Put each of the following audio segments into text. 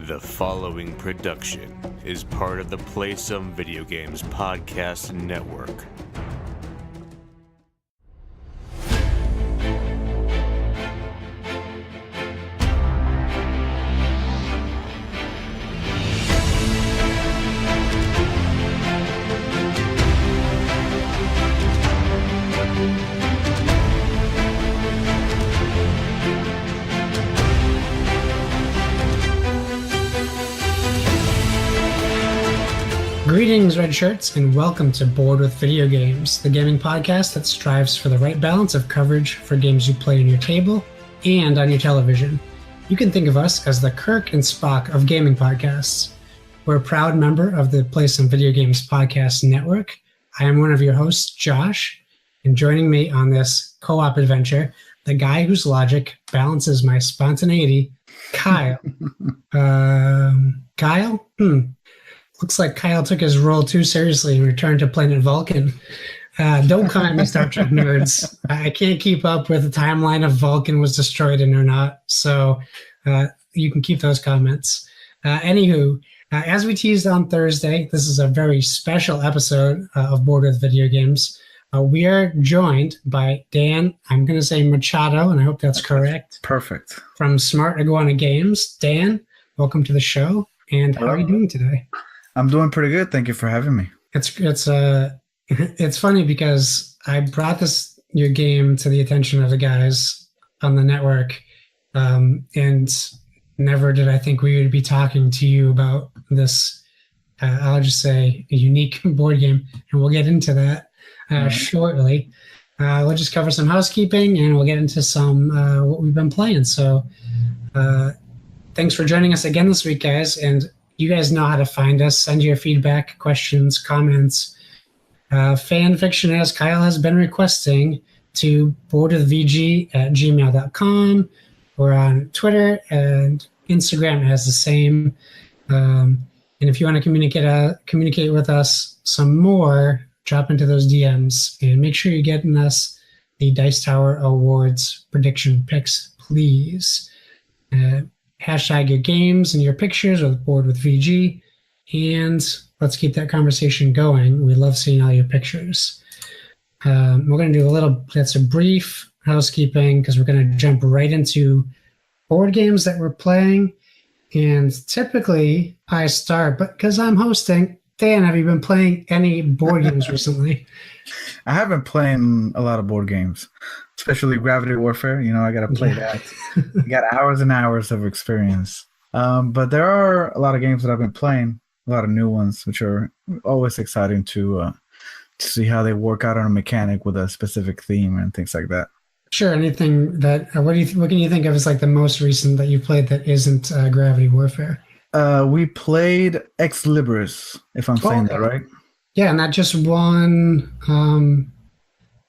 The following production is part of the Play Some Video Games podcast network. Greetings, Red Shirts, and welcome to Bored with Video Games, the gaming podcast that strives for the right balance of coverage for games you play on your table and on your television. You can think of us as the Kirk and Spock of gaming podcasts. We're a proud member of the Play Some Video Games podcast network. I am one of your hosts, Josh, and joining me on this co-op adventure, the guy whose logic balances my spontaneity, Kyle. Kyle? Looks like Kyle took his role too seriously and returned to Planet Vulcan. Don't come at me, Star Trek nerds. I can't keep up with the timeline of Vulcan was destroyed and or not, so you can keep those comments. Anywho, as we teased on Thursday, this is a very special episode of Bored with Video Games. We are joined by Dan, I'm going to say Machado, and I hope that's correct. Perfect. From Smart Iguana Games. Dan, welcome to the show, and how are you doing today? I'm doing pretty good. Thank you for having me. It's funny because I brought your game to the attention of the guys on the network, and never did I think we would be talking to you about this. I'll just say a unique board game, and we'll get into that shortly. We'll just cover some housekeeping, and we'll get into some what we've been playing. So, thanks for joining us again this week, guys, and you guys know how to find us. Send your feedback, questions, comments. Fan fiction, as Kyle has been requesting, to boardwithvg@gmail.com. We're on Twitter and Instagram as the same. And if you want to communicate with us some more, drop into those DMs. And make sure you're getting us the Dice Tower Awards prediction picks, please. Hashtag your games and your pictures with Board with VG, and let's keep that conversation going. We love seeing all your pictures. We're going to do that's a brief housekeeping because we're going to jump right into board games that we're playing. And typically I start, but because I'm hosting, Dan, have you been playing any board games recently? I have been playing a lot of board games, especially Gravity Warfare. You know, I got to play that. I got hours and hours of experience. But there are a lot of games that I've been playing, a lot of new ones, which are always exciting to see how they work out on a mechanic with a specific theme and things like that. Sure. Anything that, what can you think of as like the most recent that you played that isn't Gravity Warfare? We played Ex Libris, if I'm saying that right. Yeah, and that just won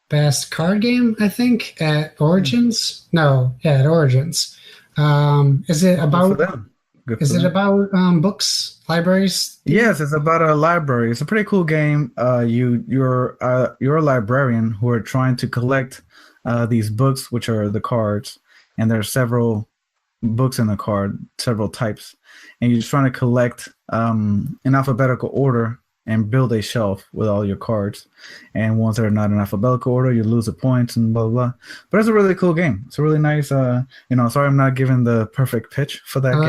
Best Card Game, I think, at Origins. At Origins. Is it about books, libraries? Yes, it's about a library. It's a pretty cool game. You're a librarian who are trying to collect these books, which are the cards, and there are several books in the card, several types, and you're just trying to collect in alphabetical order and build a shelf with all your cards. And ones that are not in alphabetical order, you lose the points and blah, blah, blah. But it's a really cool game. It's a really nice, sorry I'm not giving the perfect pitch for that game.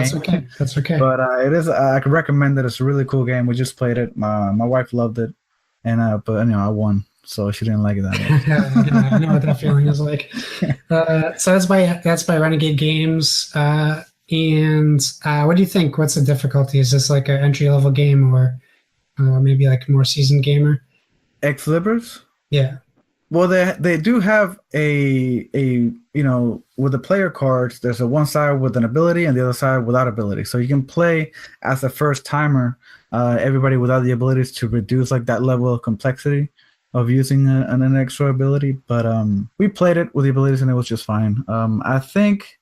That's okay. But it is, I can recommend that. It's a really cool game. We just played it. My wife loved it. And but I won, so she didn't like it that much. I know what that feeling is like. So that's by Renegade Games. And what do you think? What's the difficulty? Is this like an entry-level game or maybe like a more seasoned gamer? Ex Libris? Yeah. Well, they do have a with the player cards, there's a one side with an ability and the other side without ability. So you can play as a first timer, everybody without the abilities to reduce like that level of complexity of using an extra ability. But we played it with the abilities and it was just fine. I think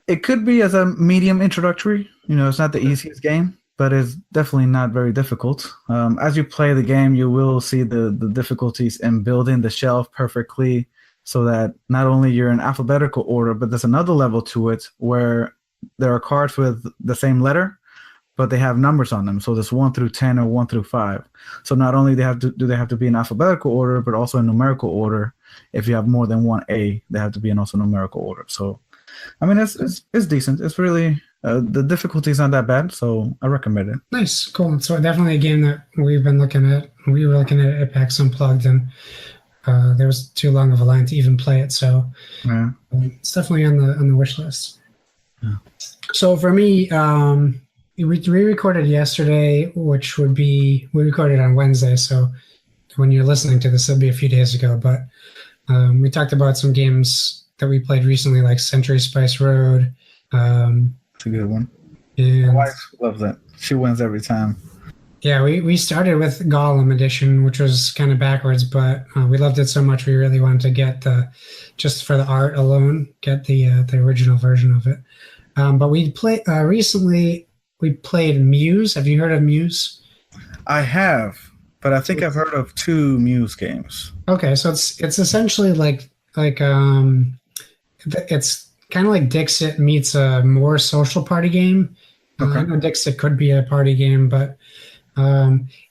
it could be as a medium introductory. It's not the easiest game, but it's definitely not very difficult. As you play the game, you will see the difficulties in building the shelf perfectly so that not only you're in alphabetical order, but there's another level to it where there are cards with the same letter, but they have numbers on them. So there's 1 through 10 or 1 through 5. So not only do they have to be in alphabetical order, but also in numerical order. If you have more than one A, they have to be in also numerical order. So, I mean, it's decent. It's really the difficulty is not that bad, so I recommend it. Nice, cool. So definitely a game that we've been looking at. We were looking at it at PAX Unplugged, and there was too long of a line to even play it. So Yeah. it's definitely on the wish list. Yeah. So for me, we recorded yesterday, which would be we recorded on Wednesday. So when you're listening to this, it'll be a few days ago. But we talked about some games that we played recently, like Century Spice Road. It's a good one. And My wife loves it. She wins every time. yeah, we started with Gollum edition, which was kind of backwards, but we loved it so much we really wanted to get just for the art alone, get the original version of it. But we recently we played Muse. Have you heard of Muse? I have, but I think I've heard of 2 Muse games. Okay, so it's essentially like it's kind of like Dixit meets a more social party game. Okay. I know Dixit could be a party game, but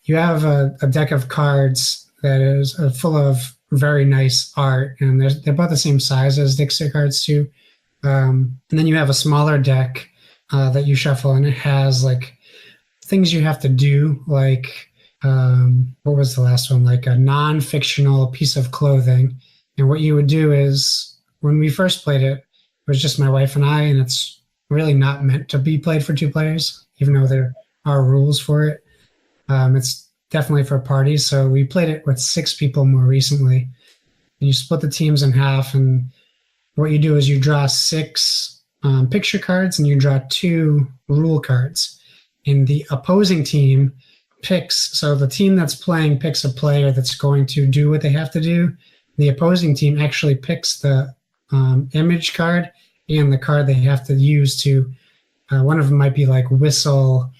you have a deck of cards that is full of very nice art, and they're about the same size as Dixit cards too. And then you have a smaller deck that you shuffle, and it has like things you have to do, like what was the last one? Like a non-fictional piece of clothing. And what you would do is, when we first played it, it was just my wife and I, and it's really not meant to be played for 2 players, even though there are rules for it. It's definitely for parties. So we played it with 6 people more recently. And you split the teams in half, and what you do is you draw 6 picture cards, and you draw 2 rule cards. And the opposing team picks, so the team that's playing picks a player that's going to do what they have to do. The opposing team actually picks the image card and the card they have to use to, one of them might be like whistle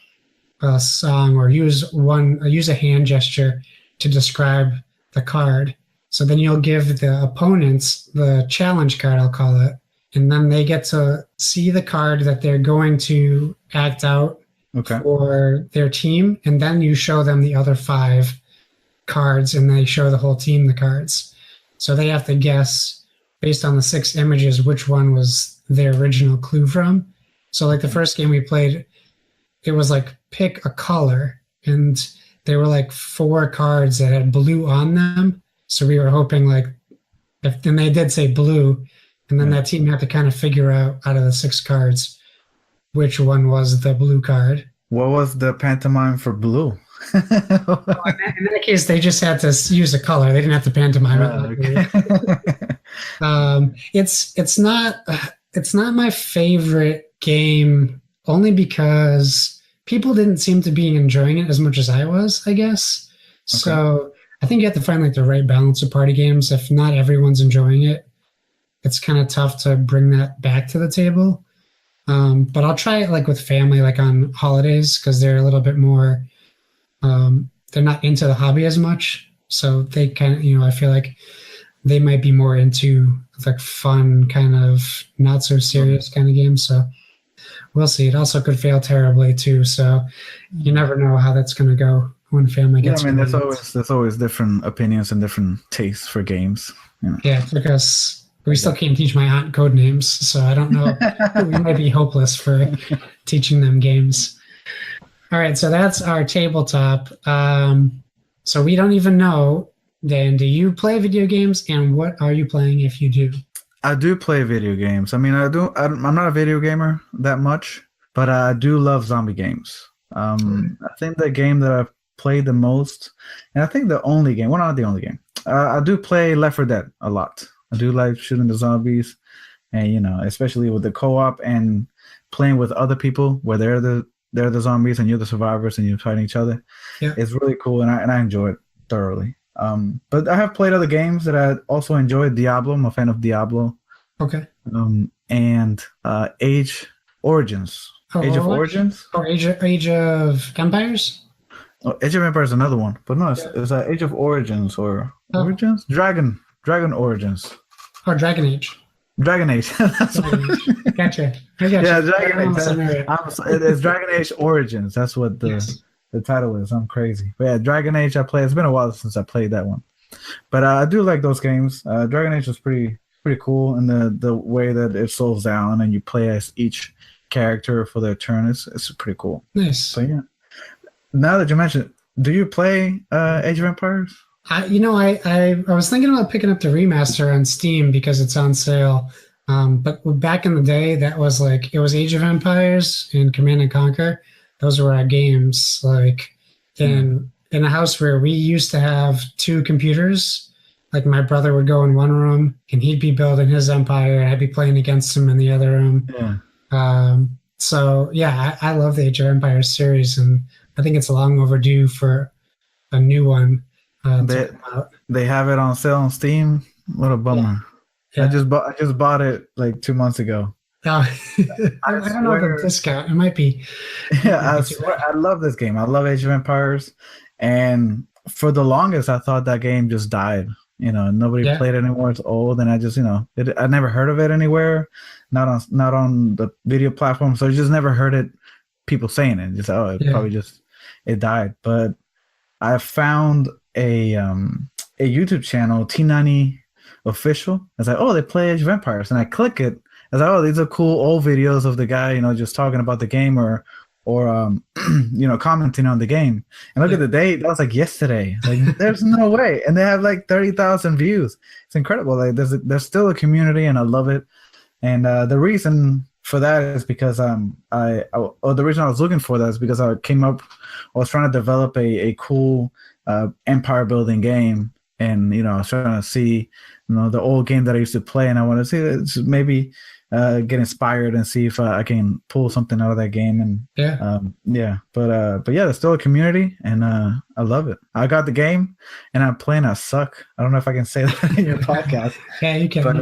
a song, or use a hand gesture to describe the card. So then you'll give the opponents the challenge card, I'll call it, and then they get to see the card that they're going to act out for their team, and then you show them the other 5 cards, and they show the whole team the cards. So they have to guess based on the 6 images which one was their original clue from. So like the first game we played, it was like pick a color, and there were like 4 cards that had blue on them. So we were hoping like, and they did say blue, and then that team had to kind of figure out of the 6 cards which one was the blue card. What was the pantomime for blue? In that case, they just had to use a color. They didn't have to pantomime it. It's not my favorite game, only because people didn't seem to be enjoying it as much as I was, I guess. Okay. So I think you have to find like the right balance of party games. If not everyone's enjoying it, it's kind of tough to bring that back to the table. But I'll try it like with family, like on holidays, because they're a little bit more, they're not into the hobby as much. So they kind of, I feel like they might be more into like fun, kind of not so serious kind of games. So we'll see. It also could fail terribly too. So you never know how that's going to go when family gets. Yeah, I mean, there's always different opinions and different tastes for games. Yeah, because we still can't teach my aunt code names, so I don't know. We might be hopeless for teaching them games. All right, so that's our tabletop. So we don't even know, Dan, do you play video games, and what are you playing if you do? I do play video games. I mean, I'm not a video gamer that much, but I do love zombie games. I think the game that I've played the most, and I think the only game, well, not the only game, I do play Left 4 Dead a lot. I do like shooting the zombies, and especially with the co-op and playing with other people where they're the zombies and you're the survivors and you're fighting each other. Yeah. It's really cool, and I enjoy it thoroughly. But I have played other games that I also enjoyed. Diablo, I'm a fan of Diablo. Okay. And Age Origins. Age of Origins? Or Age of Empires? Oh, Age of Empires is another one, but no, it's Age of Origins or Origins? Dragon Origins. Oh, Dragon Age. Dragon Age. That's what, Gotcha. I gotcha. yeah, Dragon Age. It's Yes. Dragon Age Origins. That's what the title is. I'm crazy. But yeah, Dragon Age I played. It's been a while since I played that one. But I do like those games. Dragon Age was pretty cool in the way that it slows down and you play as each character for their turn. It's pretty cool. Nice. So yeah. Now that you mentioned, do you play Age of Empires? I was thinking about picking up the remaster on Steam because it's on sale. But back in the day, that was like it was Age of Empires and Command and Conquer. Those were our games. Like in a house where we used to have 2 computers. Like my brother would go in one room and he'd be building his empire, and I'd be playing against him in the other room. Yeah. So yeah, I love the Age of Empires series, and I think it's long overdue for a new one. They have it on sale on Steam. What a bummer! Yeah. I just bought it like 2 months ago. I don't know about discount. It might be. Yeah, I swear, I love this game. I love Age of Empires, and for the longest, I thought that game just died. Nobody played it anymore. It's old, and I just, I never heard of it anywhere. Not on the video platform, so I just never heard it. People saying it, just probably just it died. But I found a YouTube channel, T90 Official. I was like, oh, they play Age of Empires, and I click it. I was like, oh, these are cool old videos of the guy, just talking about the game or commenting on the game. And look at the date. That was like yesterday. Like, there's no way. And they have like 30,000 views. It's incredible. Like there's still a community, and I love it. And the reason for that is because the reason I was looking for that is because I was trying to develop a cool empire building game, and I was trying to see the old game that I used to play, and I want to see maybe get inspired and see if I can pull something out of that game. And but yeah, there's still a community, and I love it. I got the game, and I'm playing. I suck. I don't know if I can say that in your podcast. Yeah, you can. But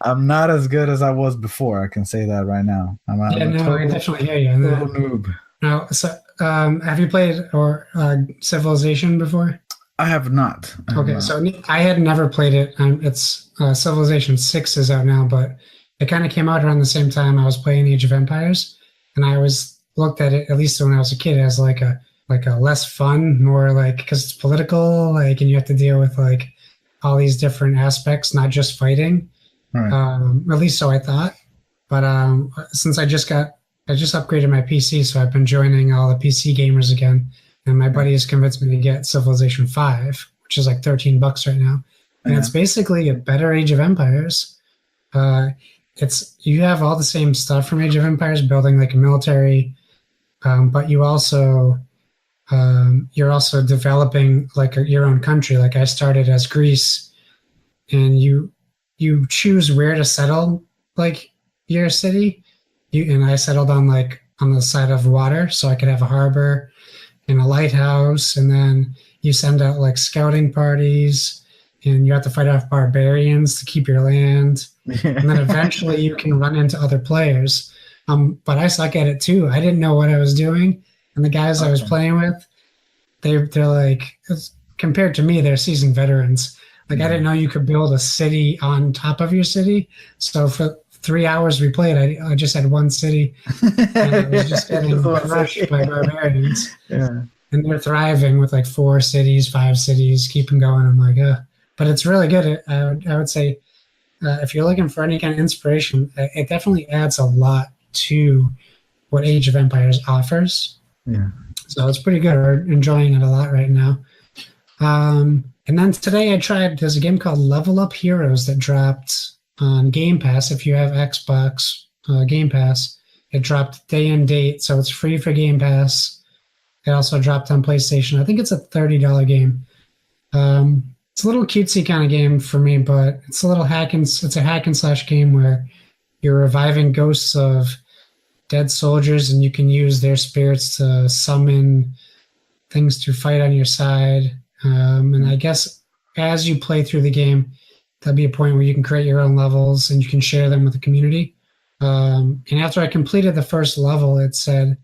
I'm not as good as I was before. I can say that right now. I definitely hear you on that. Noob. Now, so have you played Civilization before? I have not. So I had never played it. It's Civilization 6 is out now, but it kind of came out around the same time I was playing Age of Empires, and I always looked at it, at least when I was a kid, as like a less fun, more like because it's political, like, and you have to deal with like all these different aspects, not just fighting. Right. At least so I thought. But since I just upgraded my PC, so I've been joining all the PC gamers again. And my buddy has convinced me to get Civilization 5, which is like $13 right now. And it's basically a better Age of Empires. You have all the same stuff from Age of Empires, building like a military, but you're also developing like your own country. Like I started as Greece, and you choose where to settle like your city. And I settled on the side of water, so I could have a harbor and a lighthouse, and then you send out like scouting parties, and you have to fight off barbarians to keep your land. And then eventually you can run into other players. But I suck at it too. I didn't know what I was doing. And the guys I was playing with, they're like, compared to me, they're seasoned veterans. Like I didn't know you could build a city on top of your city. So for 3 hours we played, I just had one city, and I was just getting crushed by barbarians. Yeah. And they're thriving with like 4 cities, 5 cities, keeping going. I'm like, but it's really good. I would say if you're looking for any kind of inspiration, it definitely adds a lot to what Age of Empires offers. Yeah. So it's pretty good. We're enjoying it a lot right now. And then today there's a game called Level Up Heroes that dropped on Game Pass. If you have Xbox Game Pass, it dropped day and date, so it's free for Game Pass. It also dropped on PlayStation. I think it's a $30 game. It's a little cutesy kind of game for me, but it's a hack and slash game where you're reviving ghosts of dead soldiers, and you can use their spirits to summon things to fight on your side. And I guess as you play through the game, there'll be a point where you can create your own levels and you can share them with the community. And after I completed the first level, it said,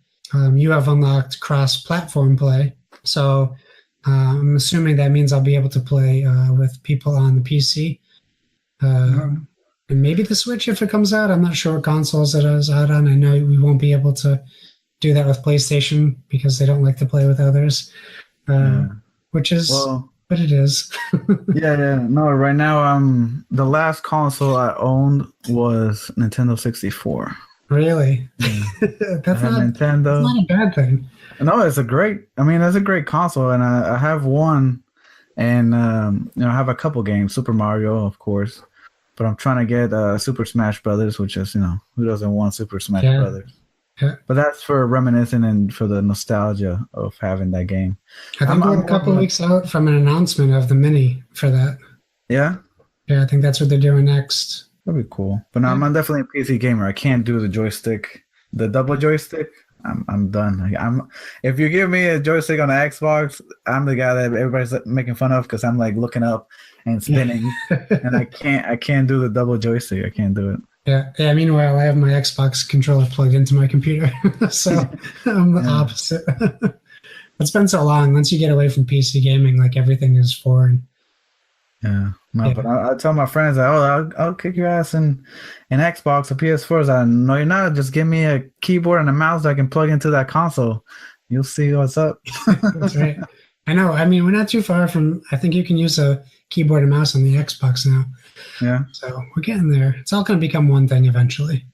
you have unlocked cross-platform play. So I'm assuming that means I'll be able to play with people on the PC. And maybe the Switch if it comes out. I'm not sure what consoles it is out on. I know we won't be able to do that with PlayStation because they don't like to play with others, which is what it is. yeah. No, right now, the last console I owned was Nintendo 64. Really? Yeah. That's not Nintendo. That's not a bad thing. No, it's a great console, and I have one, and I have a couple games, Super Mario, of course, but I'm trying to get Super Smash Brothers, which is, who doesn't want Super Smash Brothers? Yeah. But that's for reminiscing and for the nostalgia of having that game. I think we're a couple of weeks out from an announcement of the Mini for that. Yeah? Yeah, I think that's what they're doing next. That'd be cool. But no, I'm definitely a PC gamer. I can't do the joystick, the double joystick. I'm done. If you give me a joystick on the Xbox, I'm the guy that everybody's making fun of because I'm like looking up and spinning, and I can't do the double joystick. I can't do it. Yeah. Meanwhile, I have my Xbox controller plugged into my computer, so I'm the opposite. It's been so long. Once you get away from PC gaming, like everything is foreign. Yeah. No, but I tell my friends that, I'll kick your ass in Xbox or PS4s. I know you're not. Just give me a keyboard and a mouse that I can plug into that console. You'll see what's up. That's right. I know. I mean, we're not too far from. I think you can use a keyboard and mouse on the Xbox now. Yeah. So we're getting there. It's all going to become one thing eventually.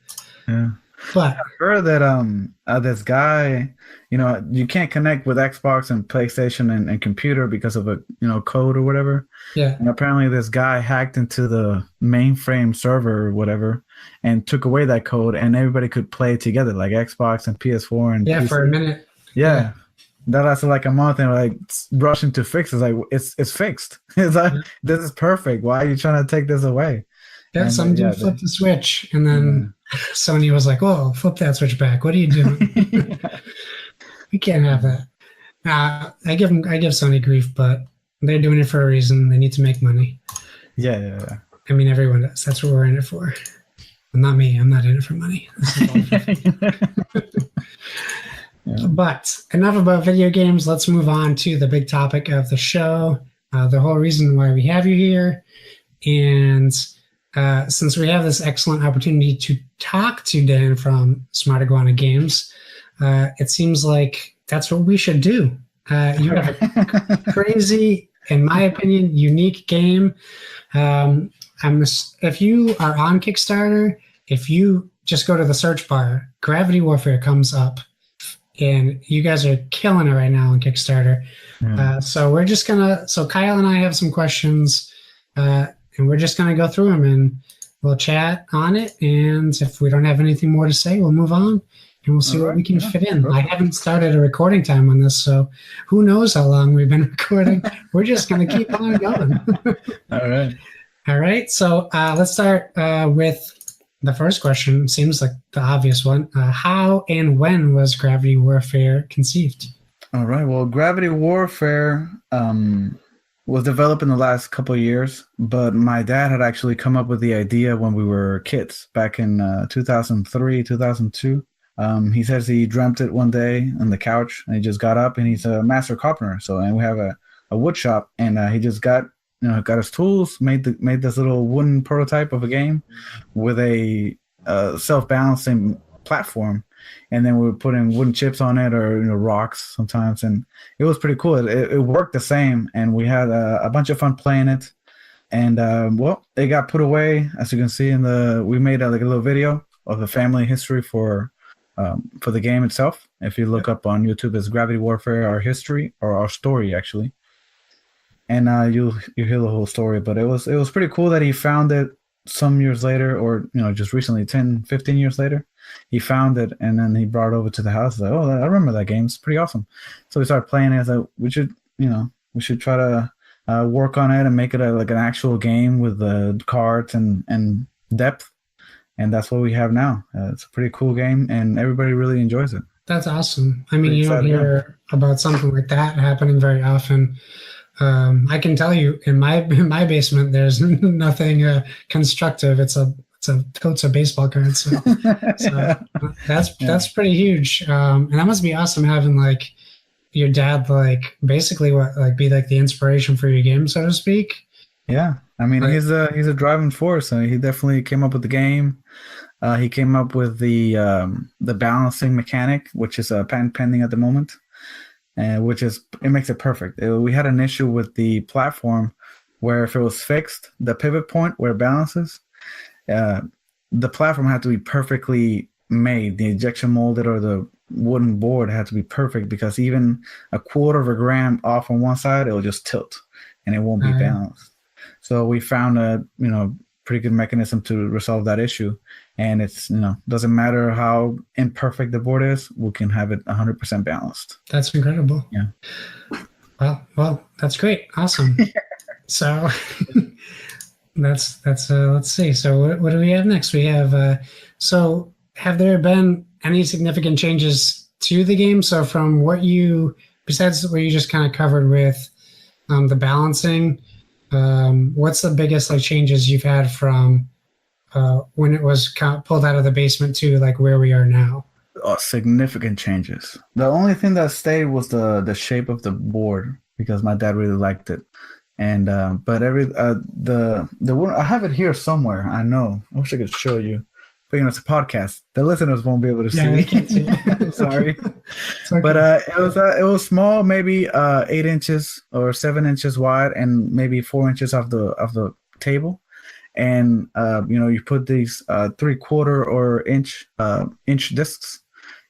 Yeah. But I heard that this guy, you can't connect with Xbox and PlayStation and computer because of a code or whatever. Yeah. And apparently this guy hacked into the mainframe server or whatever and took away that code, and everybody could play together, like Xbox and PS4 and PC. For a minute. Yeah. That lasted like a month, and like rushing to fix it. It's like it's fixed. It's like this is perfect. Why are you trying to take this away? Yeah, some dude flipped the switch, and then Sony was like, "Whoa, flip that switch back! What are you doing? We can't have that." I give Sony grief, but they're doing it for a reason. They need to make money. Yeah. I mean, everyone does. That's what we're in it for. Well, not me. I'm not in it for money. But enough about video games. Let's move on to the big topic of the show, the whole reason why we have you here. And since we have this excellent opportunity to talk to Dan from Smart Iguana Games, it seems like that's what we should do. You have a crazy, in my opinion, unique game. If you are on Kickstarter, if you just go to the search bar, Gravity Warfare comes up. And you guys are killing it right now on Kickstarter. So we're just so Kyle and I have some questions, and we're just gonna go through them and we'll chat on it. And if we don't have anything more to say, we'll move on and we'll see what we can fit in. Perfect. I haven't started a recording time on this, so who knows how long we've been recording. We're just gonna keep on going. All right. So let's start with the first question. Seems like the obvious one. How and when was Gravity Warfare conceived? All right. Well, Gravity Warfare was developed in the last couple of years, but my dad had actually come up with the idea when we were kids back in 2003, 2002. He says he dreamt it one day on the couch, and he just got up, and he's a master carpenter. And we have a wood shop, and he just got his tools, made this little wooden prototype of a game with a self-balancing platform, and then we would put in wooden chips on it or rocks sometimes, and it was pretty cool. It worked the same, and we had a bunch of fun playing it. And it got put away, as you can see we made a little video of the family history for the game itself. If you look up on YouTube, it's Gravity Warfare: Our History, or Our Story actually. And you hear the whole story, but it was pretty cool that he found it some years later, or just recently, 10, 15 years later, he found it, and then he brought it over to the house. Like, oh, I remember that game. It's pretty awesome. So we started playing it. I was like, we should try to work on it and make it like an actual game with the cards and depth, and that's what we have now. It's a pretty cool game, and everybody really enjoys it. That's awesome. I mean, you don't hear about something like that happening very often. I can tell you in my basement, there's nothing constructive. It's a totes of baseball cards. So that's pretty huge. And that must be awesome having like your dad, like basically be like the inspiration for your game, so to speak. Yeah. I mean, Right. he's a driving force. I mean, he definitely came up with the game. He came up with the balancing mechanic, which is patent pending at the moment, and which is it makes it perfect. We had an issue with the platform where if it was fixed, the pivot point where it balances, uh, the platform had to be perfectly made. The injection molded or the wooden board had to be perfect because even a quarter of a gram off on one side, it'll just tilt and it won't be balanced. So we found a pretty good mechanism to resolve that issue. And it's doesn't matter how imperfect the board is, we can have it 100% balanced. That's incredible. Yeah. Well, that's great. Awesome. So that's let's see. So what do we have next? We have so have there been any significant changes to the game? So from what you besides what you just kind of covered with the balancing, what's the biggest like changes you've had from when it was pulled out of the basement to like where we are now? Significant changes. The only thing that stayed was the shape of the board because my dad really liked it. And but the one I have it here somewhere. I know. I wish I could show you. But it's a podcast. The listeners won't be able to see. Yeah, we can't see. Sorry. Okay. But it was small, maybe 8 inches or 7 inches wide, and maybe 4 inches off the table. And you put these 3/4 or inch discs,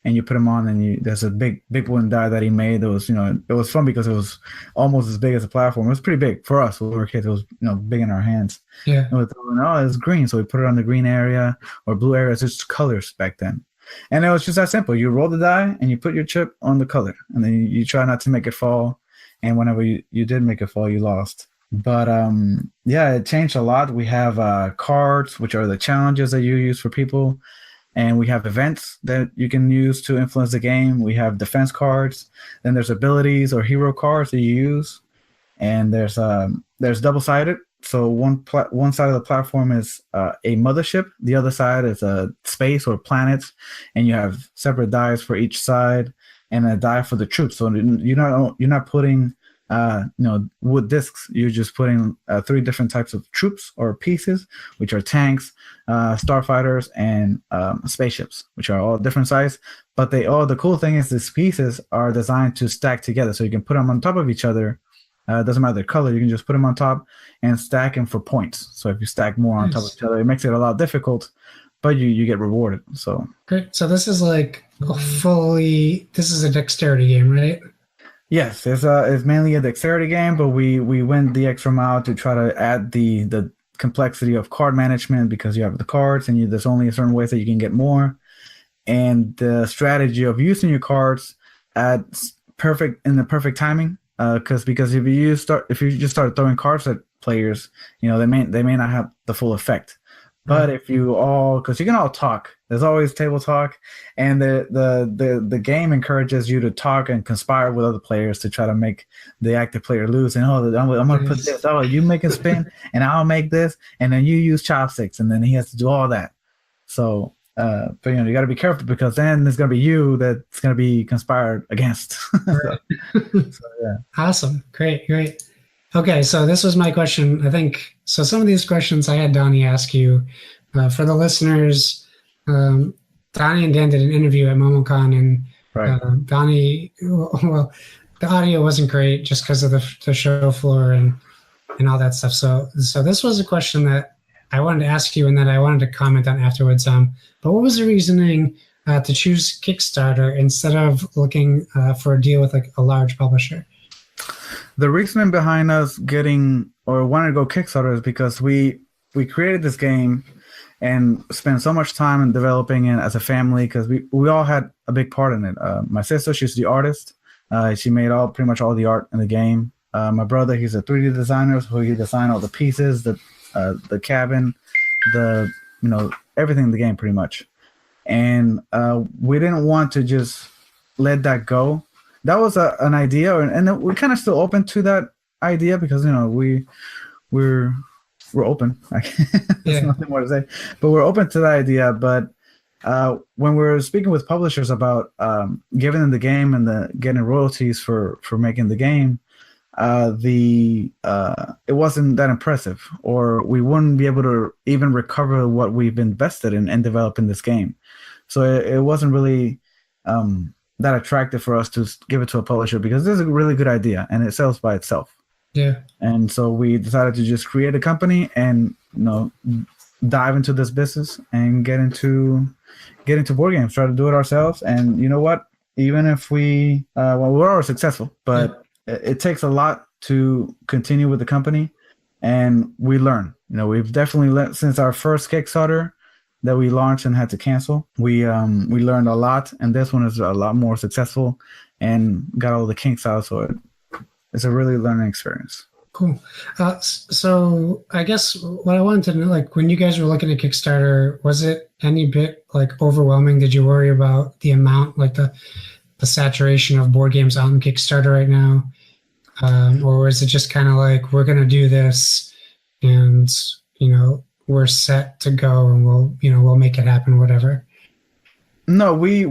and you put them on, and there's a big wooden die that he made. That was it was fun because it was almost as big as a platform. It was pretty big for us when we were kids. It was big in our hands. Yeah. And we thought, it's green, so we put it on the green area or blue area. It's just colors back then, and it was just that simple. You roll the die and you put your chip on the color, and then you try not to make it fall. And whenever you did make it fall, you lost. But it changed a lot. We have cards, which are the challenges that you use for people. And we have events that you can use to influence the game. We have defense cards. Then there's abilities or hero cards that you use. And there's double-sided. So one side of the platform is a mothership. The other side is a space or planets. And you have separate dies for each side and a die for the troops. So you're not putting wood discs. You're just putting 3 different types of troops or pieces, which are tanks, starfighters, and spaceships, which are all different size. But the cool thing is these pieces are designed to stack together, so you can put them on top of each other. It doesn't matter the color. You can just put them on top and stack them for points. So if you stack more on top of each other, it makes it a lot difficult, but you get rewarded. So great. So this is like this is a dexterity game, right? Yes, it's mainly a dexterity game, but we went the extra mile to try to add the complexity of card management because you have the cards and there's only certain ways that you can get more, and the strategy of using your cards in the perfect timing. Because if you just start throwing cards at players, they may not have the full effect. But if because you can all talk, there's always table talk, and the game encourages you to talk and conspire with other players to try to make the active player lose. And I'm going to put this. Oh, you make a spin, and I'll make this, and then you use chopsticks, and then he has to do all that. So, but you got to be careful because then there's going to be you that's going to be conspired against. So, yeah. Awesome, great. Okay, so this was my question. I think so. Some of these questions I had Donnie ask you. For the listeners, Donnie and Dan did an interview at MomoCon, and Donnie, well, the audio wasn't great just because of the show floor and all that stuff. So this was a question that I wanted to ask you and that I wanted to comment on afterwards. But what was the reasoning to choose Kickstarter instead of looking for a deal with like a large publisher? The reasoning behind us getting or wanting to go Kickstarter is because we created this game and spent so much time in developing it as a family because we all had a big part in it. My sister, she's the artist. She made pretty much all the art in the game. My brother, he's a 3D designer, so he designed all the pieces, the cabin, everything in the game pretty much. And we didn't want to just let that go. That was an idea, and we're kind of still open to that idea because we're open. There's nothing more to say, but we're open to the idea. But when we're speaking with publishers about giving them the game and getting royalties for making the game, it wasn't that impressive, or we wouldn't be able to even recover what we've invested in developing this game. So it wasn't really that attractive for us to give it to a publisher, because this is a really good idea and it sells by itself. Yeah. And so we decided to just create a company and dive into this business and get into board games, try to do it ourselves. And you know what? Even if we're already successful, but it takes a lot to continue with the company, and we learn. We've definitely learned since our first Kickstarter that we launched and had to cancel. We learned a lot, and this one is a lot more successful and got all the kinks out. So it's a really learning experience. Cool. So I guess what I wanted to know, like when you guys were looking at Kickstarter, was it any bit like overwhelming? Did you worry about the amount, like the saturation of board games on Kickstarter right now? Or was it just kind of like, we're going to do this and, we're set to go and we'll make it happen, whatever? No, we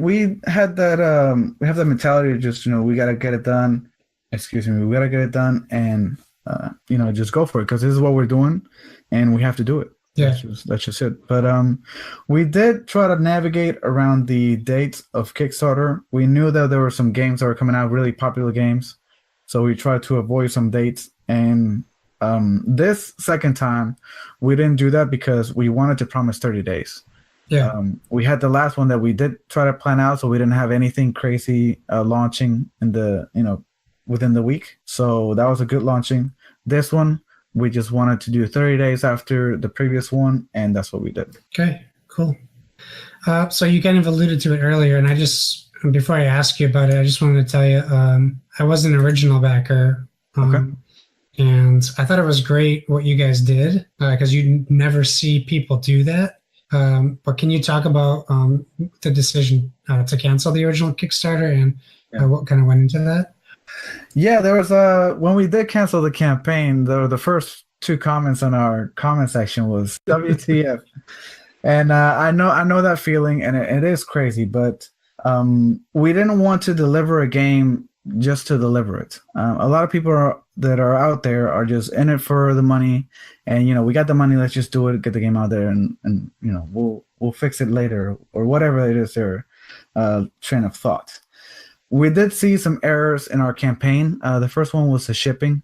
had that, we have that mentality of just, we got to get it done. We got to get it done and, just go for it, because this is what we're doing and we have to do it. Yeah. That's just it. But we did try to navigate around the dates of Kickstarter. We knew that there were some games that were coming out, really popular games. So we tried to avoid some dates. And this second time, we didn't do that because we wanted to promise 30 days. Yeah. We had the last one that we did try to plan out, so we didn't have anything crazy launching within the week. So that was a good launching. This one, we just wanted to do 30 days after the previous one, and that's what we did. Okay, cool. So you kind of alluded to it earlier, and before I ask you about it, I just wanted to tell you, I was an original backer. Okay. And I thought it was great what you guys did, because you never see people do that. But can you talk about the decision to cancel the original Kickstarter and what kind of went into that? Yeah, there was when we did cancel the campaign, the first two comments on our comment section was WTF. And I know that feeling, and it is crazy, but we didn't want to deliver a game just to deliver it. A lot of people that are out there are just in it for the money, and we got the money, let's just do it, get the game out there, and we'll fix it later, or whatever it is their train of thought. We did see some errors in our campaign. The first one was the shipping.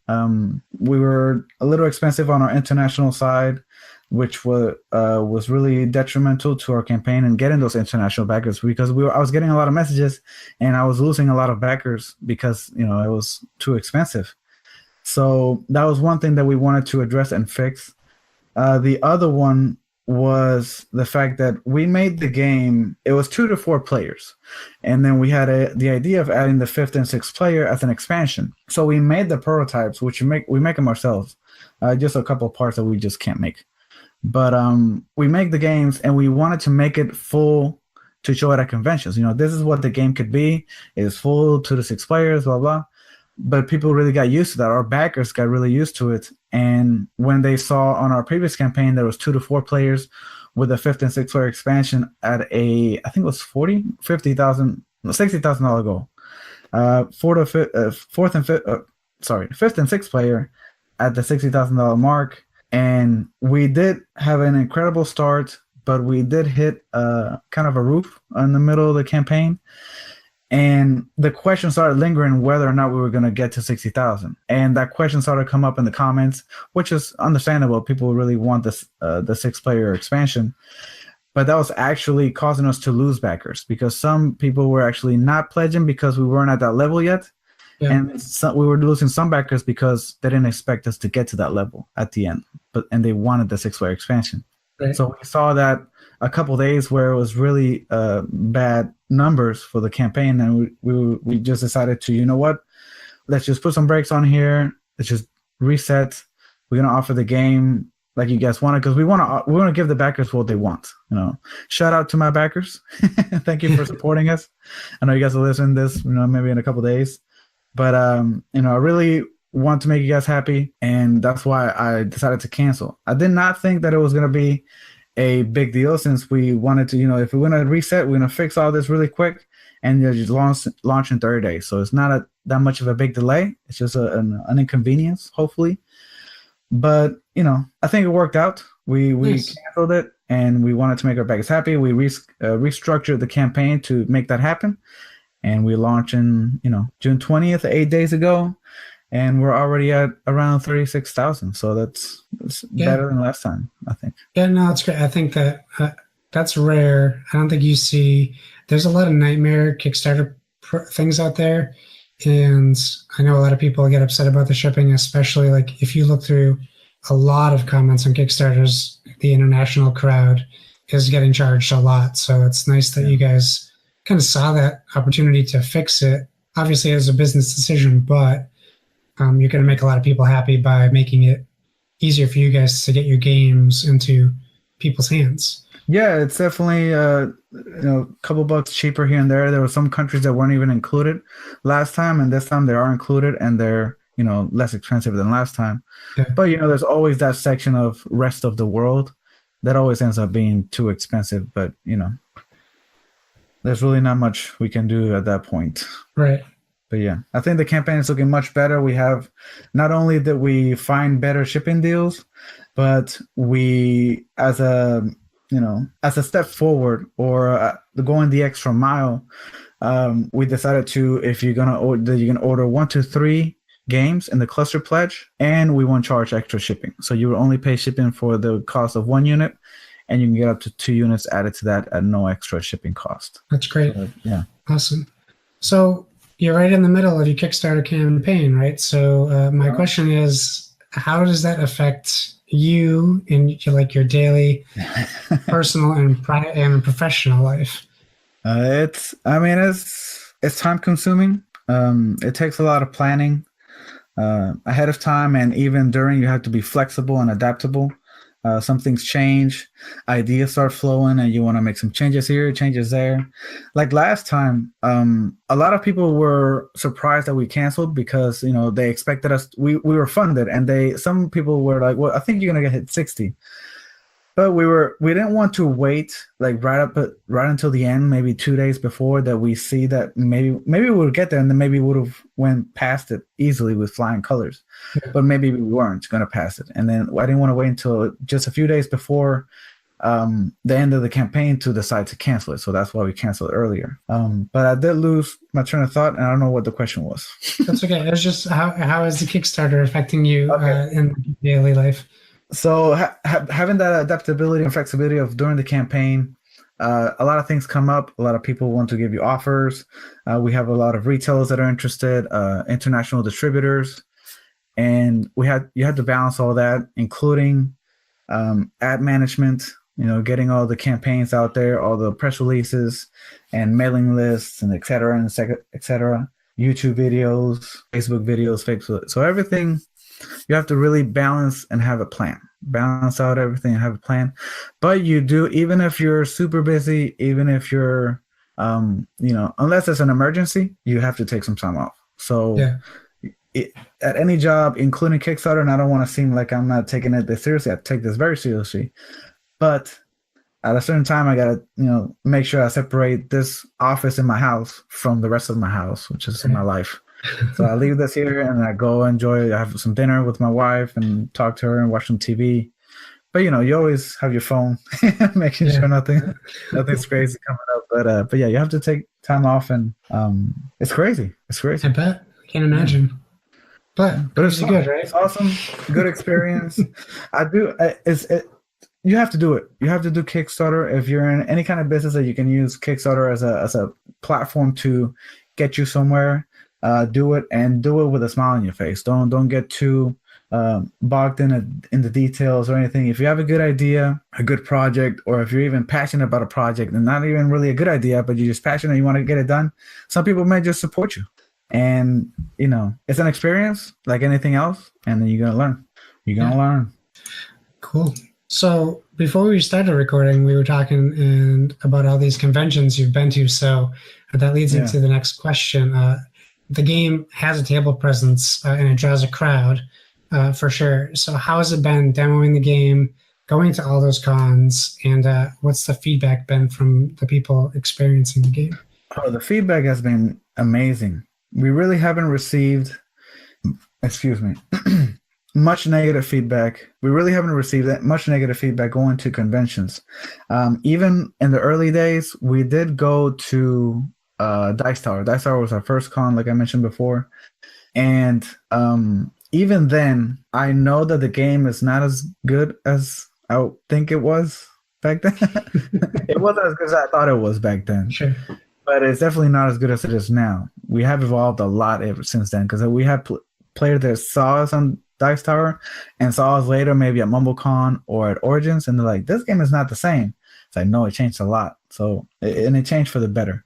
We were a little expensive on our international side, which was really detrimental to our campaign and getting those international backers, because I was getting a lot of messages and I was losing a lot of backers because it was too expensive. So that was one thing that we wanted to address and fix. The other one was the fact that we made the game, it was 2 to 4 players, and then we had the idea of adding the 5th and 6th player as an expansion. So we made the prototypes, which we make them ourselves, just a couple of parts that we just can't make. But we make the games, and we wanted to make it full to show it at conventions. This is what the game could be. It's full to the 6 players, blah, blah. But people really got used to that. Our backers got really used to it. And when they saw on our previous campaign, there was 2 to 4 players with a 5th and 6th player expansion at I think it was $60,000 goal. 5th and 6th player at the $60,000 mark. And we did have an incredible start, but we did hit kind of a roof in the middle of the campaign. And the question started lingering whether or not we were going to get to 60,000. And that question started to come up in the comments, which is understandable. People really want the 6-player expansion. But that was actually causing us to lose backers, because some people were actually not pledging because we weren't at that level yet. Yeah. And we were losing some backers because they didn't expect us to get to that level at the end, and they wanted the 6-player expansion. Right. So we saw that a couple of days where it was really bad numbers for the campaign, and we just decided to, let's just put some brakes on here. Let's just reset. We're gonna offer the game like you guys wanted, because we want to give the backers what they want. Shout out to my backers. Thank you for supporting us. I know you guys will listen to this, maybe in a couple of days, but I really want to make you guys happy, and that's why I decided to cancel. I did not think that it was gonna be a big deal, since we wanted to, if we're going to reset, we're going to fix all this really quick and they just launch in 30 days. So it's not that much of a big delay. It's just an inconvenience, hopefully. But I think it worked out. We Nice. canceled it, and we wanted to make our backers happy. We restructured the campaign to make that happen, and we launched in June 20th, 8 days ago, and we're already at around 36,000. So that's better than last time, I think. Yeah, no, it's great. I think that that's rare. I don't think you see. There's a lot of nightmare Kickstarter things out there, and I know a lot of people get upset about the shipping, especially like if you look through a lot of comments on Kickstarters, the international crowd is getting charged a lot. So it's nice that you guys kind of saw that opportunity to fix it. Obviously, it was a business decision, but you're going to make a lot of people happy by making it easier for you guys to get your games into people's hands. Yeah, it's definitely a couple bucks cheaper here and there. There were some countries that weren't even included last time, and this time they are included, and they're less expensive than last time. Yeah. But there's always that section of rest of the world that always ends up being too expensive. But there's really not much we can do at that point. Right. But yeah, I think the campaign is looking much better. We have not only that we find better shipping deals, but we as a step forward or going the extra mile, we decided to, if you're gonna order, you can order 1 to 3 games in the cluster pledge, and we won't charge extra shipping. So you will only pay shipping for the cost of 1 unit, and you can get up to 2 units added to that at no extra shipping cost. That's great. So, yeah. Awesome. So you're right in the middle of your Kickstarter campaign, right? So my question is, how does that affect you in your daily personal and professional life? It's time consuming. It takes a lot of planning ahead of time, and even during, you have to be flexible and adaptable. Some things change, ideas start flowing, and you want to make some changes here, changes there. Like last time, a lot of people were surprised that we canceled because they expected us. We were funded, and some people were like, "Well, I think you're gonna hit 60." But we didn't want to wait right until the end, maybe 2 days before, that we see that maybe we would get there, and then maybe we would have went past it easily with flying colors. Yeah. But maybe we weren't going to pass it. And then I didn't want to wait until just a few days before the end of the campaign to decide to cancel it. So that's why we canceled earlier. But I did lose my train of thought, and I don't know what the question was. That's okay. It's just how is the Kickstarter affecting you in daily life? So having that adaptability and flexibility of during the campaign, a lot of things come up. A lot of people want to give you offers. We have a lot of retailers that are interested, international distributors, and you had to balance all that, including ad management. Getting all the campaigns out there, all the press releases, and mailing lists, and et cetera, YouTube videos, Facebook videos, so everything. You have to really balance and have a plan. Balance out everything and have a plan. But you do, even if you're super busy, even if you're, unless it's an emergency, you have to take some time off. So at any job, including Kickstarter, and I don't want to seem like I'm not taking it this seriously. I take this very seriously. But at a certain time, I got to, make sure I separate this office in my house from the rest of my house, which is in my life. So I leave this here and I go enjoy. I have some dinner with my wife and talk to her and watch some TV. But you always have your phone, making sure nothing's crazy coming up. But yeah, you have to take time off, and it's crazy. It's crazy. I bet. I can't imagine. Yeah. But it's good, right? It's awesome. Good experience. You have to do it. You have to do Kickstarter if you're in any kind of business that you can use Kickstarter as a platform to get you somewhere. Do it, and do it with a smile on your face. Don't get too bogged in the details or anything. If you have a good idea, a good project, or if you're even passionate about a project and not even really a good idea, but you're just passionate, you want to get it done, some people may just support you. And it's an experience like anything else, and then you're gonna learn. Learn. Cool. So before we started recording, we were talking about all these conventions you've been to. So that leads into the next question. The game has a table presence and it draws a crowd for sure. So how has it been demoing the game, going to all those cons, and what's the feedback been from the people experiencing the game? Oh, the feedback has been amazing. We really haven't received, excuse me, much negative feedback. We really haven't received that much negative feedback going to conventions. Even in the early days, we did go to Dice Tower. Dice Tower was our first con, like I mentioned before. And even then, I know that the game is not as good as I think it was back then. It wasn't as good as I thought it was back then. Sure. But it's definitely not as good as it is now. We have evolved a lot ever since then because we have players that saw us on Dice Tower and saw us later, maybe at MumbleCon or at Origins, and they're like, "This game is not the same." It's like, no, it changed a lot. So, and it changed for the better.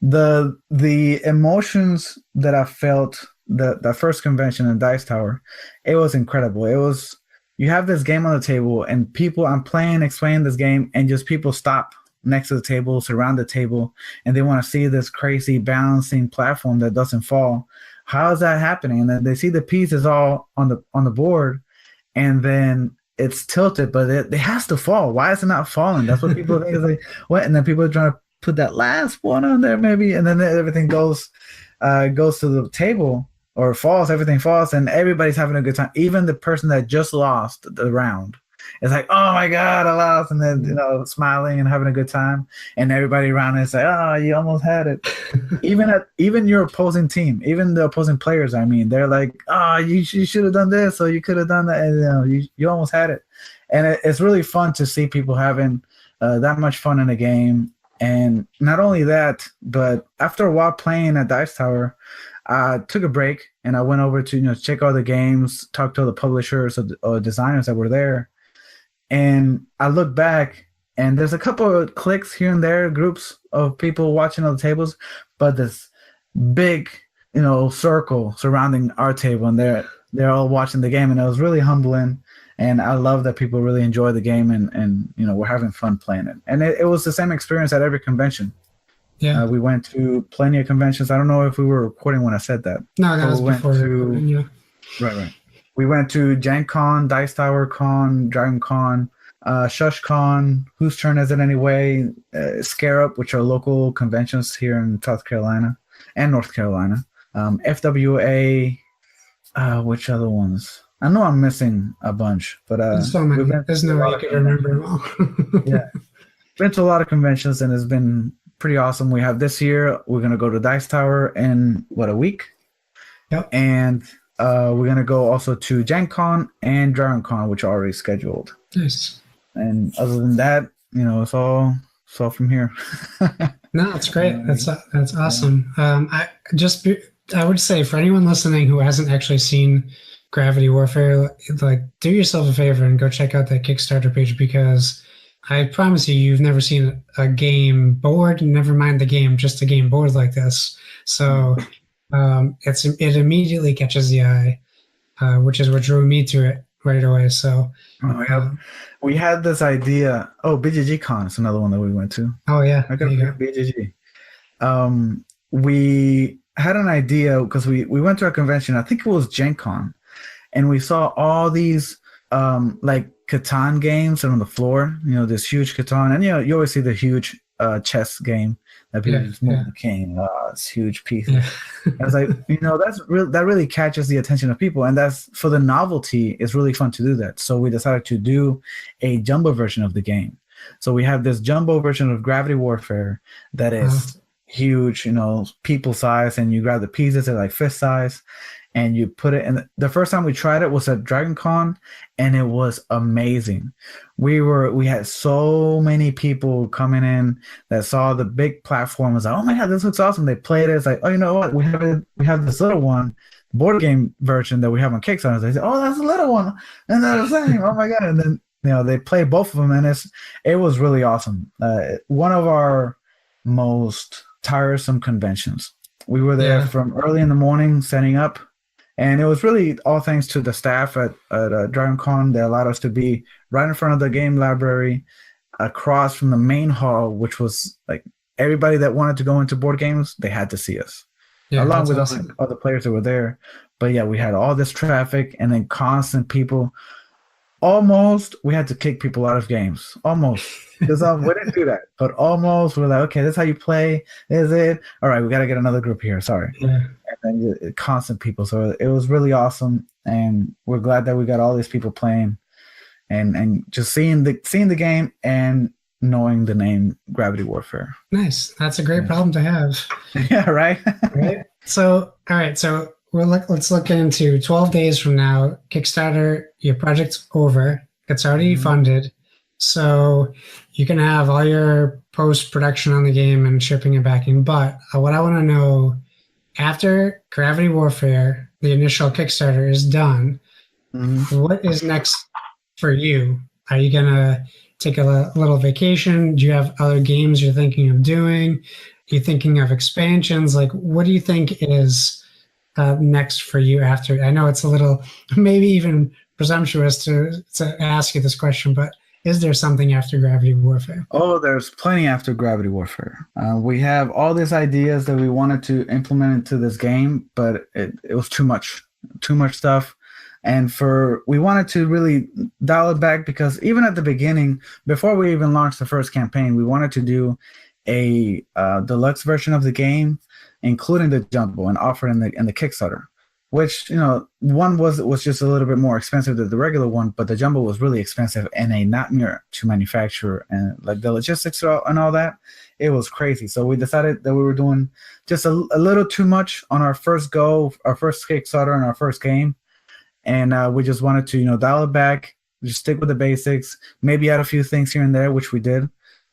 The emotions that I felt the first convention in Dice Tower, it was incredible. It was, you have this game on the table, and people, I'm playing, explaining this game, and just people stop next to the table, surround the table, and they want to see this crazy balancing platform that doesn't fall. How is that happening? And then they see the pieces all on the board, and then it's tilted, but it has to fall. Why is it not falling? That's what people think. Is like, what? And then people are trying to put that last one on there, maybe, and then everything goes to the table or falls. Everything falls, and everybody's having a good time. Even the person that just lost the round. It's like, oh my God, I lost, and then smiling and having a good time, and everybody around is like, oh, you almost had it. even your opposing team, even the opposing players, I mean, they're like, oh, you should have done this, or you could have done that, and you almost had it. And it's really fun to see people having that much fun in a game. And not only that, but after a while playing at Dice Tower, I took a break and I went over to check out the games, talk to the publishers or designers that were there. And I look back, and there's a couple of clicks here and there, groups of people watching on the tables, but this big, circle surrounding our table, and they're all watching the game, and it was really humbling. And I love that people really enjoy the game, and we're having fun playing it. And it was the same experience at every convention. Yeah, we went to plenty of conventions. I don't know if we were recording when I said that. No, that was before recording, yeah. Right. We went to Gen Con, Dice Tower Con, Dragon Con, Shush Con, Whose Turn Is It Anyway, Scare Up, which are local conventions here in South Carolina and North Carolina. FWA, which other ones? I know I'm missing a bunch, but there's so many. There's no way you can remember them all. Yeah. Been to a lot of conventions, and it's been pretty awesome. We have this year, we're going to go to Dice Tower in, a week? Yep. And we're going to go also to Gen Con and Dragon Con, which are already scheduled. Nice. And other than that, it's all from here. No, that's great. That's awesome. I would say for anyone listening who hasn't actually seen Gravity Warfare, do yourself a favor and go check out that Kickstarter page, because I promise you've never seen a game board, never mind the game, just a game board like this. So it immediately catches the eye, which is what drew me to it right away. So we had this idea. Oh, BGG Con is another one that we went to. Oh yeah, I got BGG. We had an idea because we went to a convention. I think it was Gen Con, and we saw all these Catan games on the floor. This huge Catan, and you always see the huge chess game that people just move the king. It's huge pieces. Yeah. I was like, that really catches the attention of people, and that's for the novelty. It's really fun to do that. So we decided to do a jumbo version of the game. So we have this jumbo version of Gravity Warfare that is huge, people size, and you grab the pieces, they're like fist size, and you put it in. The first time we tried it was at Dragon Con, and it was amazing. We had so many people coming in that saw the big platform, was like, oh my God, this looks awesome. They played it. It's like, oh, you know what? We have this little one, board game version that we have on Kickstarter. They said, oh, that's a little one. And they're the same. Oh my God. And then, they played both of them, and it was really awesome. One of our most tiresome conventions. We were there from early in the morning setting up. And it was really all thanks to the staff at Dragon Con. They allowed us to be right in front of the game library, across from the main hall, which was like everybody that wanted to go into board games, they had to see us, along with other players that were there. But yeah, we had all this traffic, and then constant people almost we had to kick people out of games. Almost. Because we didn't do that. But almost we're like, okay, this is how you play. Is it? All right, we got to get another group here. Sorry. Yeah. And then constant people. So it was really awesome. And we're glad that we got all these people playing and just seeing the game and knowing the name Gravity Warfare. Nice. That's a great problem to have. Yeah, right? Right. So, all right. So let's look into 12 days from now. Kickstarter, your project's over. It's already funded. So you can have all your post-production on the game and shipping and backing. But what I want to know, after Gravity Warfare, the initial Kickstarter is done, what is next for you? Are you going to take a little vacation? Do you have other games you're thinking of doing? Are you thinking of expansions? Like, what do you think is next for you after? I know it's a little, maybe even presumptuous to ask you this question, but is there something after Gravity Warfare? Oh, there's plenty after Gravity Warfare. We have all these ideas that we wanted to implement into this game, but it was too much stuff. And we wanted to really dial it back because even at the beginning, before we even launched the first campaign, we wanted to do a deluxe version of the game, including the jumbo, and offer in the Kickstarter. Which, one was just a little bit more expensive than the regular one, but the jumbo was really expensive and a nightmare to manufacture, and like the logistics and all that, it was crazy. So we decided that we were doing just a little too much on our first go, our first Kickstarter and our first game. And we just wanted to, dial it back, just stick with the basics, maybe add a few things here and there, which we did,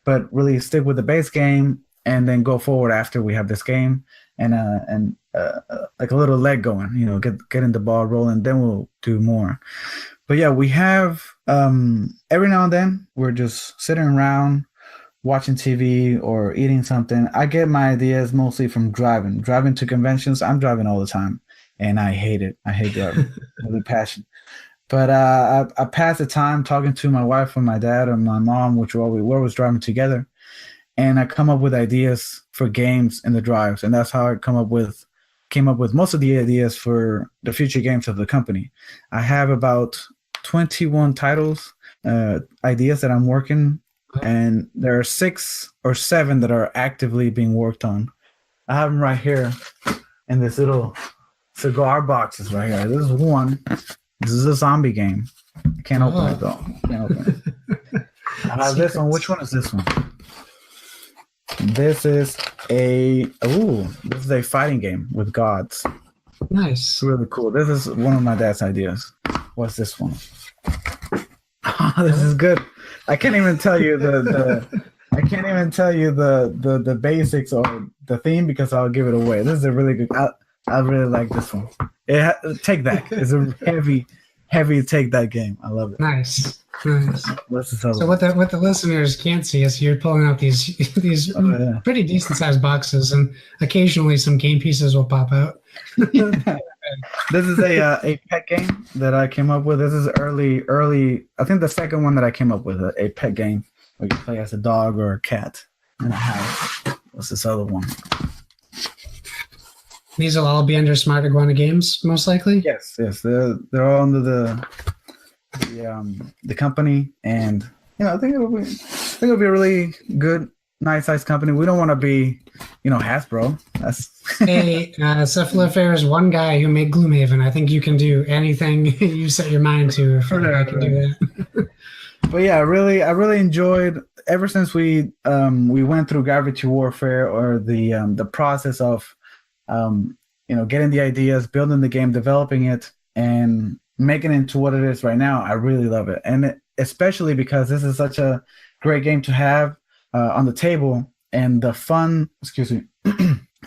but really stick with the base game and then go forward after we have this game. And like a little leg going, getting the ball rolling, then we'll do more. But yeah, we have every now and then we're just sitting around watching TV or eating something. I get my ideas mostly from driving to conventions. I'm driving all the time and I hate it. I hate driving with passion. But I pass the time talking to my wife and my dad and my mom, which we were always driving together. And I come up with ideas for games in the drives, and that's how I came up with most of the ideas for the future games of the company. I have about 21 titles, ideas that I'm working, and there are 6 or 7 that are actively being worked on. I have them right here in this little cigar boxes right here. This is one. This is a zombie game. I can't open it though. Can't open it. I have this one. Which one is this one? This is a fighting game with gods. Nice. It's really cool. This is one of my dad's ideas. What's this one? Oh, this is good. I can't even tell you the basics or the theme because I'll give it away. This is a really good. I really like this one. Take That. It's a heavy Take That game. I love it. Nice. So what the listeners can't see is you're pulling out these pretty decent sized boxes, and occasionally some game pieces will pop out. This is a pet game that I came up with. This is early. I think the second one that I came up with, a pet game where you play as a dog or a cat in a house. What's this other one? These will all be under Smart Iguana Games, most likely. Yes. They're all under the company, and I think it'll be a really good, nice sized company. We don't want to be, Hasbro. Hey, Cephalofair is one guy who made Gloomhaven. I think you can do anything you set your mind to. If I can do that. But yeah, I really enjoyed ever since we went through Gravity Warfare, or the process of getting the ideas, building the game, developing it, and making it into what it is right now. I really love it, and especially because this is such a great game to have on the table, and the fun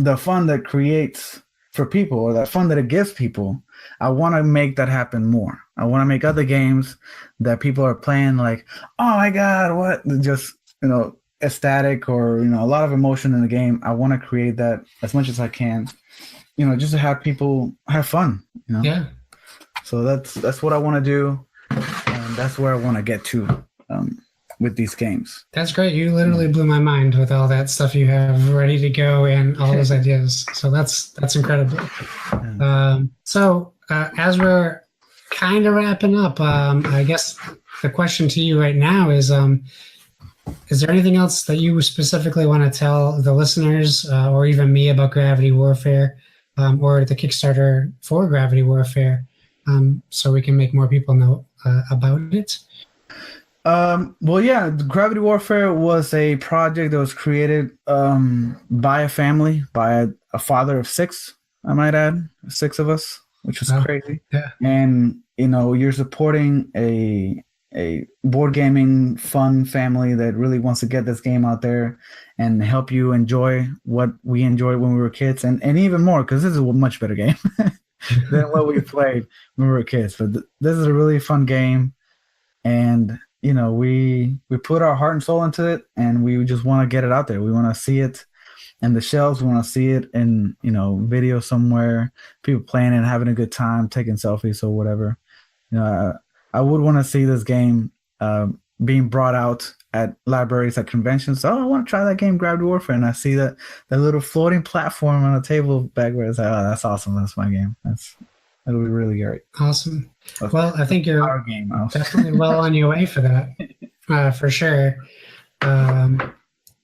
the fun that creates for people, or that fun that it gives people. I want to make that happen more. I want to make other games that people are playing like, oh my god, what, just ecstatic, or a lot of emotion in the game. I want to create that as much as I can, just to have people have fun. Yeah. So that's what I want to do, and that's where I want to get to with these games. That's great. You literally blew my mind with all that stuff you have ready to go and all those ideas. So that's incredible. So as we're kind of wrapping up. I guess the question to you right now is there anything else that you specifically want to tell the listeners or even me about Gravity Warfare or the Kickstarter for Gravity Warfare so we can make more people know about it? Well, yeah, Gravity Warfare was a project that was created by a family, by a father of 6, I might add, 6 of us, which was crazy. Yeah. And, you're supporting a board gaming fun family that really wants to get this game out there and help you enjoy what we enjoyed when we were kids, and even more, because this is a much better game than what we played when we were kids. But this is a really fun game, and we put our heart and soul into it, and we just want to get it out there. We want to see it in the shelves. We want to see it in video somewhere, people playing it, having a good time, taking selfies or whatever. I would want to see this game being brought out at libraries, at conventions. Oh, I want to try that game, Gravity Warfare, and I see that little floating platform on a table back where it's like, oh, that's awesome. That's my game. It'll be really great. Awesome. Well, I think you're definitely well on your way for that, for sure.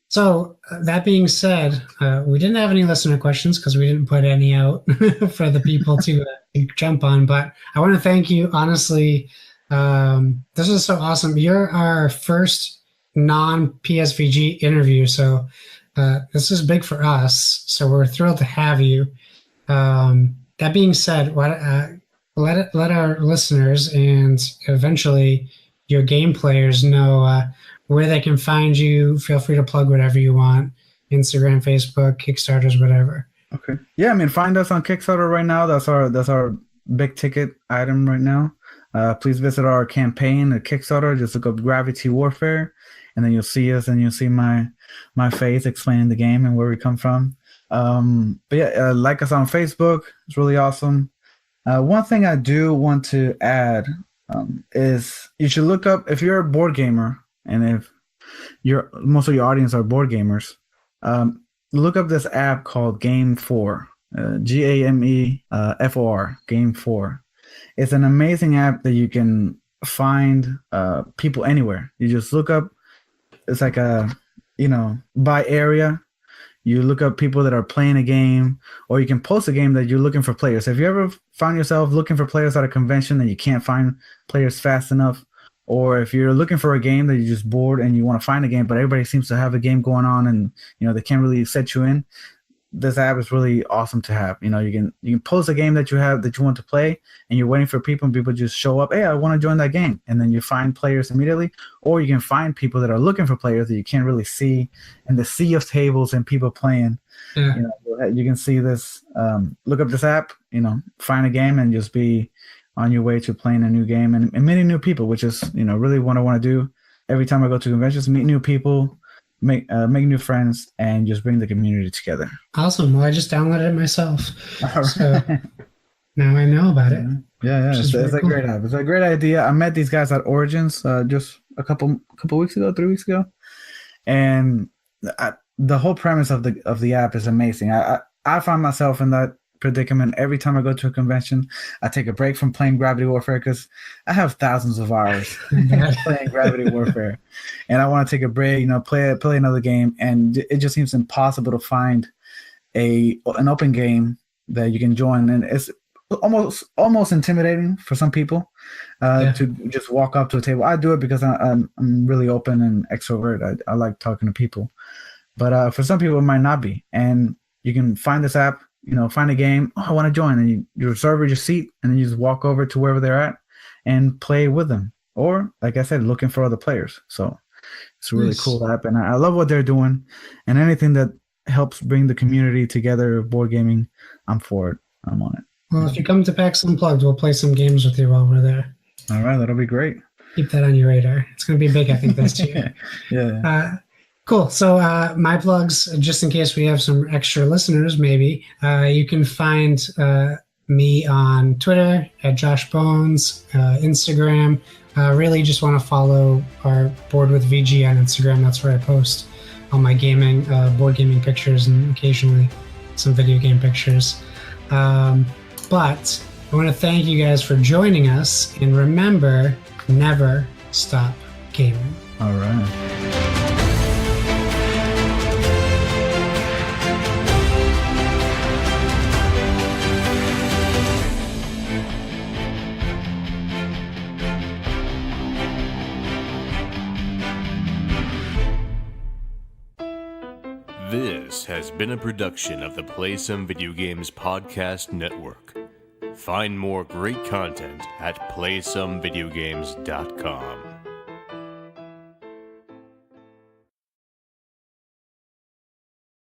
So that being said, we didn't have any listener questions because we didn't put any out for the people to jump on. But I want to thank you, honestly. This is so awesome. You're our first non-PSVG interview, so this is big for us. So we're thrilled to have you. That being said, let our listeners and eventually your game players know where they can find you. Feel free to plug whatever you want: Instagram, Facebook, Kickstarters, whatever. Okay. Yeah, find us on Kickstarter right now. That's our big ticket item right now. Please visit our campaign at Kickstarter. Just look up Gravity Warfare, and then you'll see us, and you'll see my face explaining the game and where we come from. But yeah, like us on Facebook. It's really awesome. One thing I do want to add is you should look up, if you're a board gamer, and if most of your audience are board gamers, look up this app called Game 4, GAMEFOR, Game 4. It's an amazing app that you can find people anywhere. You just look up, it's like by area. You look up people that are playing a game, or you can post a game that you're looking for players. If you ever find yourself looking for players at a convention and you can't find players fast enough, or if you're looking for a game that you're just bored and you want to find a game, but everybody seems to have a game going on and they can't really set you in, this app is really awesome to have. You can post a game that you have that you want to play, and you're waiting for people, and people just show up. Hey, I want to join that game, and then you find players immediately. Or you can find people that are looking for players that you can't really see in the sea of tables and people playing. Yeah. You can see this. Look up this app. Find a game and just be on your way to playing a new game and meeting new people, which is really what I want to do. Every time I go to conventions, meet new people, make new friends, and just bring the community together. Awesome. Well, I just downloaded it myself. So now I know about it. Yeah. It's a great app. It's a great idea. I met these guys at Origins just a couple weeks ago, 3 weeks ago, and the whole premise of the app is amazing. I find myself in that predicament every time I go to a convention. I take a break from playing Gravity Warfare because I have thousands of hours playing Gravity Warfare, and I want to take a break, play another game, and it just seems impossible to find an open game that you can join, and it's almost intimidating for some people to just walk up to a table. I do it because I'm really open and extrovert. I like talking to people, but for some people it might not be, and you can find this app. Find a game. Oh, I want to join, and you reserve your seat, and then you just walk over to wherever they're at and play with them. Or, like I said, looking for other players. So it's a really cool app, and I love what they're doing. And anything that helps bring the community together, board gaming, I'm for it. I'm on it. Well, if you come to PAX Unplugged, we'll play some games with you while we're there. All right, that'll be great. Keep that on your radar. It's going to be big, I think, this year. Yeah. Cool. So my plugs, just in case we have some extra listeners, maybe, you can find me on Twitter at Josh Bones, Instagram. Really just want to follow our Board with VG on Instagram. That's where I post all my gaming, board gaming pictures, and occasionally some video game pictures. But I want to thank you guys for joining us, and remember, never stop gaming. All right. This has been a production of the Play Some Video Games Podcast Network. Find more great content at playsomevideogames.com.